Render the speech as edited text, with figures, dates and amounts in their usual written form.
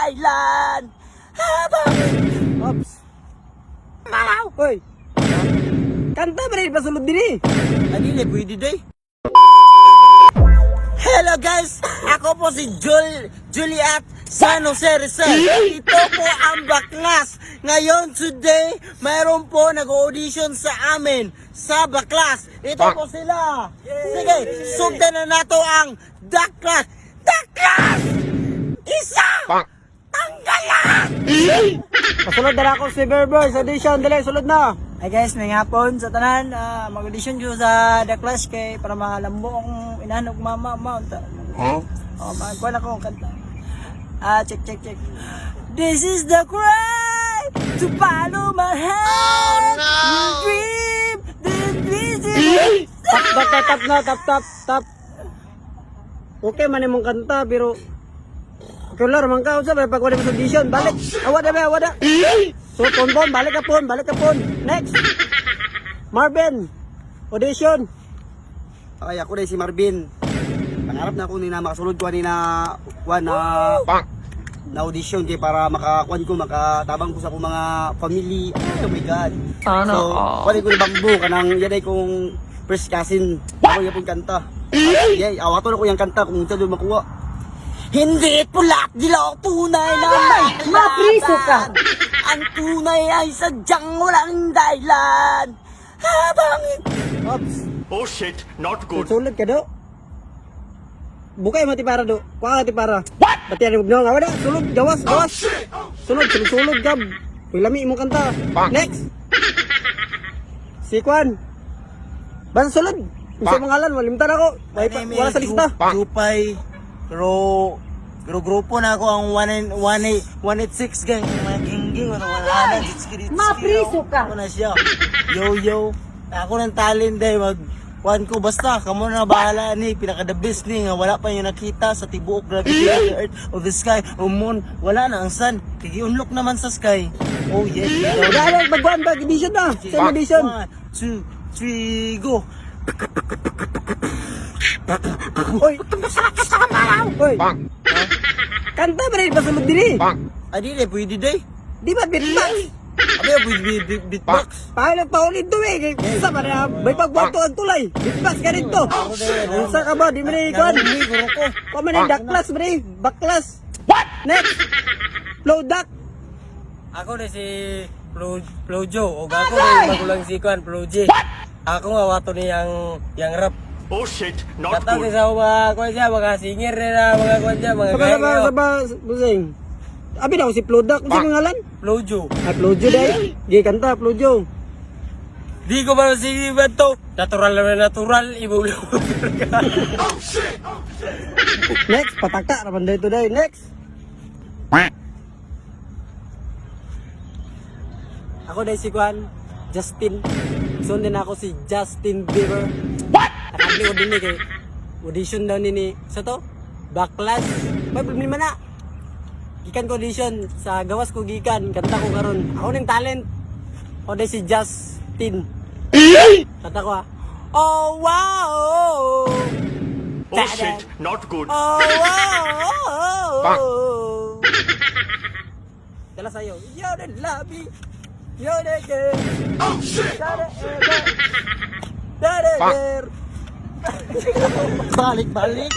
dahilan habang... Ops. Malaw! Hoy! Kanta ba rin pasulod din eh? Adili, pwede day. Hello guys! Ako po si Juliet San Jose Rizal. Ito po ang Baklas. Ngayon, today, mayroon po nag-audition sa amin sa Baklas. Ito po sila. Sige, sugdan na nato ang Daklas. Daklas! Isa! Tanggalan! Pasulod na ako si Berbers audition. Dali, sulod na. Hi guys, may hapon sa tanan. Mag-audition ko sa The Clash kay para malambo akong inanog mama. Oh, magkuhan ako ang kanta. Check. This is the cry to follow my heart. Dream, this is Tap. Okay man imong kanta pero kular man ka unsa ba pag wala mo sa audition balik. Awada. So pon balik ka pon. Next. Marvin. Audition. Okay, ako na si Marvin. Pangarap na ako ni na makasulod ko ni na na audition kay para makatabang ko sa akong mga family. Oh my God. So, wala ko ni bangbo kanang yaday kong first cousin. Ako yung kanta. Awato na ko yung kanta kung saan doon makuha. Hindi pula, dilaw, tunay na may Mapriso ka. Ang tunay ay sadyang walang dahilan. Habang... Ops. Oh shit, not good. Sulod ka do. Bukay mati para do. Kuha ti para. What? Pati ano bugnaw nga wala. Sulod, gawas. Sulod gab. Uy lami imong kanta. Next. Si Kwan. Basta sulod. Unsa imong ngalan? Malimtan ako. Wala sa lista. Jupay, pero grupo na ako ang 186 gang. Mga gingging, wala jitski. Mapriso ka. Ako na siya. Yo. Ako ng talent day Kuan ko basta kamo na bahala ni pinaka the best ni nga wala pa yung nakita sa tibuok gravity of the earth of the sky o moon wala na ang sun kigi-unlock naman sa sky. Oh yeah. Dahil magbuan ba edition na. Sa edition. 1, 2, 3 go. Oy. Oy. Kanta ba rin pasulod din eh? Adili pwede day. Di ba beatbox? Abi pwede beatbox. Paano paulit to eh? Sa para may pagbuhat to ang tulay. Beatbox ka rin to. Unsa ka ba? Di mo rin ikon. Guro ko. Kung man yung daklas mo rin. Baklas. What? Next. Flow duck. Ako na si Flojo o ako na magulang si Kwan, Floji. Ako nga wato ni yang rap. Oh shit, not Kata good. sa mga singer na mga kwan siya, mga Saba, busing. Abi na ako si Flow duck. Unsa yung ngalan? Flojo. Ay, Flojo dahil. Gay kanta, Flojo. Di ko ba si Bato? Natural, ibulo. Next, pataka. Raman dahil to dahil. Next. Ako dahil si Kwan, Justin. Sundin ako si Justin Bieber. What? Nakabli ko din kay audition daw ni sa to? Baklas. May problema na. Gikan ko audition sa gawas ko gikan. Kanta ko karon. Ako ning talent. Ako dahil si Justin. Kanta ko Oh wow. Oh shit, not good. Oh wow. Dala sa'yo. You're the lovey. You're the girl. Oh shit. Balik.